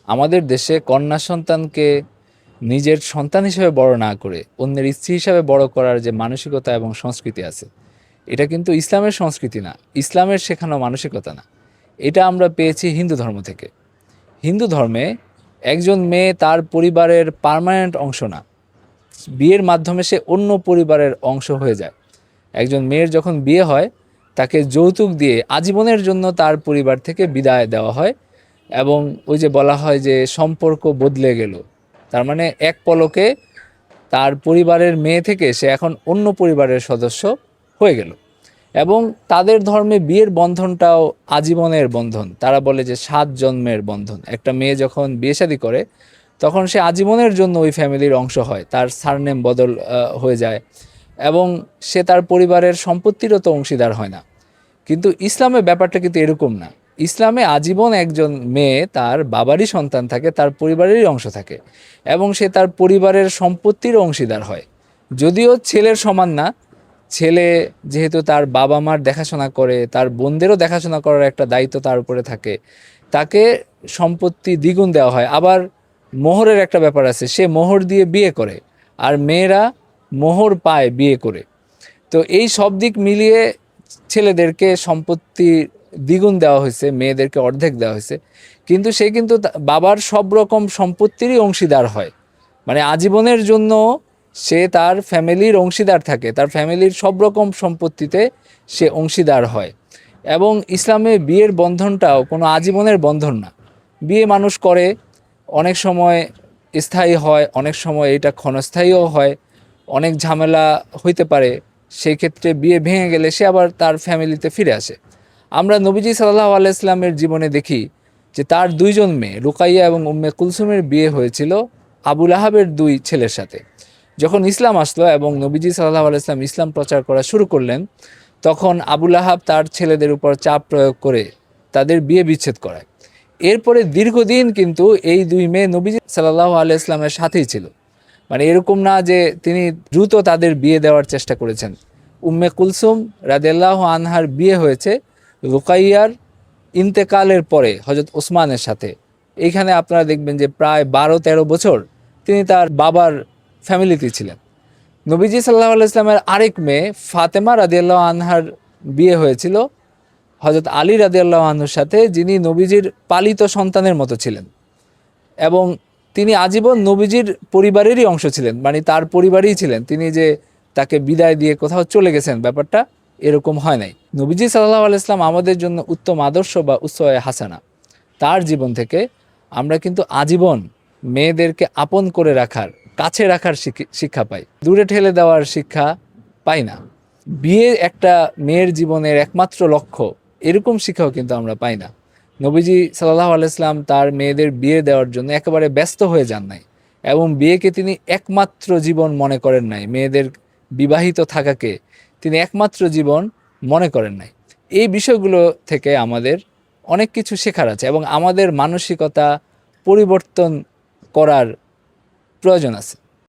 আমাদের দেশে কন্যা সন্তানকে নিজের সন্তান হিসেবে বড় না করে অন্যের স্ত্রী হিসাবে বড় করার যে মানসিকতা এবং সংস্কৃতি আছে, এটা কিন্তু ইসলামের সংস্কৃতি না, ইসলামের শেখানো মানসিকতা না। এটা আমরা পেয়েছি হিন্দু ধর্ম থেকে। হিন্দু ধর্মে একজন মেয়ে তার পরিবারের পার্মানেন্ট অংশ না, বিয়ের মাধ্যমে সে অন্য পরিবারের অংশ হয়ে যায়। একজন মেয়ের যখন বিয়ে হয়, তাকে যৌতুক দিয়ে আজীবনের জন্য তার পরিবার থেকে বিদায় দেওয়া হয়। এবং ওই যে বলা হয় যে সম্পর্ক বদলে গেল, তার মানে এক পলকে তার পরিবারের মেয়ে থেকে সে এখন অন্য পরিবারের সদস্য হয়ে গেল। এবং তাদের ধর্মে বিয়ের বন্ধনটাও আজীবনের বন্ধন। তারা বলে যে 7 জন্মের বন্ধন। একটা মেয়ে যখন বিয়ে শাদী করে, তখন সে আজীবনের জন্য ওই ফ্যামিলির অংশ হয়, তার সারনেম বদল হয়ে যায় এবং সে তার পরিবারের সম্পত্তিরও তো অংশীদার হয় না। কিন্তু ইসলামে ব্যাপারটা কিন্তু এরকম না। ইসলামে আজীবন একজন মেয়ে তার বাবারই সন্তান থাকে, তার পরিবারেরই অংশ থাকে এবং সে তার পরিবারের সম্পত্তির অংশীদার হয়। যদিও ছেলের সমান না, ছেলে যেহেতু তার বাবা মার দেখাশোনা করে, তার বোনদেরও দেখাশোনা করার একটা দায়িত্ব তার উপরে থাকে, তাকে সম্পত্তি দ্বিগুণ দেওয়া হয়। আবার মোহরের একটা ব্যাপার আছে, সে মোহর দিয়ে বিয়ে করে আর মেয়েরা মোহর পায় বিয়ে করে। তো এই সব দিক মিলিয়ে ছেলেদেরকে সম্পত্তি দ্বিগুণ দেওয়া হয়েছে, মেয়েদেরকে অর্ধেক দেওয়া হয়েছে। কিন্তু সে কিন্তু বাবার সব রকম সম্পত্তিরই অংশীদার হয়, মানে আজীবনের জন্য সে তার ফ্যামিলির অংশীদার থাকে, তার ফ্যামিলির সব রকম সম্পত্তিতে সে অংশীদার হয়। এবং ইসলামে বিয়ের বন্ধনটাও কোনো আজীবনের বন্ধন না। বিয়ে মানুষ করে, অনেক সময় স্থায়ী হয়, অনেক সময় এটা ক্ষণস্থায়ীও হয়, অনেক ঝামেলা হইতে পারে। সেই ক্ষেত্রে বিয়ে ভেঙে গেলে সে আবার তার ফ্যামিলিতে ফিরে আসে। আমরা নবীজি সাল্লাল্লাহু আলাইহি সাল্লামের জীবনে দেখি যে তার 2 জন মেয়ে রুকাইয়া এবং উম্মে কুলসুমের বিয়ে হয়েছিল আবুল আহাবের 2 ছেলের সাথে। যখন ইসলাম আসলো এবং নবীজি সাল্লাল্লাহু আলাইহি সাল্লাম ইসলাম প্রচার করা শুরু করলেন, তখন আবুল আহাব তার ছেলেদের উপর চাপ প্রয়োগ করে তাদের বিয়ে বিচ্ছেদ করায়। এরপরে দীর্ঘদিন কিন্তু এই 2 মেয়ে নবীজি সাল্লাল্লাহু আলাইহি সাল্লামের সাথেই ছিল। মানে এরকম না যে তিনি দ্রুত তাদের বিয়ে দেওয়ার চেষ্টা করেছেন। উম্মে কুলসুম রাদিয়াল্লাহু আনহার বিয়ে হয়েছে রুকাইয়ার ইন্তেকালের পরে হযরত ওসমানের সাথে। এইখানে আপনারা দেখবেন যে প্রায় 12-13 বছর তিনি তার বাবার ফ্যামিলিতে ছিলেন। নবীজি সাল্লাল্লাহু আলাইহি সাল্লামের আরেক মেয়ে ফাতেমা রাদিয়াল্লাহু আনহার বিয়ে হয়েছিল হযরত আলী রাদিয়াল্লাহু আনহুর সাথে, যিনি নবীজির পালিত সন্তানের মতো ছিলেন এবং তিনি আজীবন নবীজির পরিবারেরই অংশ ছিলেন, মানে তার পরিবারই ছিলেন। তিনি যে তাকে বিদায় দিয়ে কোথাও চলে গেছেন, ব্যাপারটা এরকম হয় নাই। নবীজি সাল্লাল্লাহু আলাইহি সাল্লাম আমাদের জন্য উত্তম আদর্শ বা উসওয়ায়ে হাসানা। তার জীবন থেকে আমরা কিন্তু আজীবন মেয়েদেরকে আপন করে রাখার, কাছে রাখার শিক্ষা পাই, দূরে ঠেলে দেওয়ার শিক্ষা পাই না। বিয়ে একটা মেয়ের জীবনের একমাত্র লক্ষ্য, এরকম শিক্ষাও কিন্তু আমরা পাই না। নবীজি সাল্লাল্লাহু আলাইহি সাল্লাম তার মেয়েদের বিয়ে দেওয়ার জন্য একেবারে ব্যস্ত হয়ে যান নাই এবং বিয়েকে তিনি একমাত্র জীবন মনে করেন নাই, মেয়েদের বিবাহিত থাকাকে তিনি একমাত্র জীবন মনে করেন নাই। এই বিষয়গুলো থেকে আমাদের অনেক কিছু শেখার আছে এবং আমাদের মানসিকতা পরিবর্তন করার প্রয়োজন আছে।